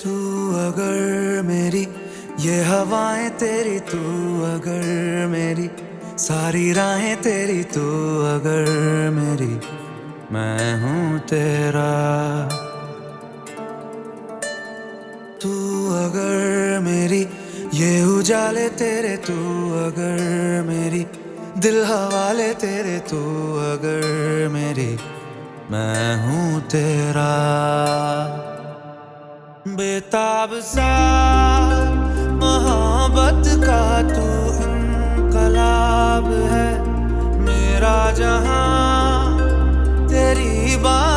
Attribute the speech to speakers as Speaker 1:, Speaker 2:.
Speaker 1: तू अगर मेरी ये हवाएं तेरी, तू अगर मेरी सारी राहें तेरी, तू अगर मेरी मैं हूँ तेरा। तू अगर मेरी ये उजाले तेरे, तू अगर मेरी दिल हवाले तेरे, तू अगर मेरी मैं हूँ तेरा। बेताब सा मोहब्बत का तू इनकलाब है, मेरा जहां तेरी बात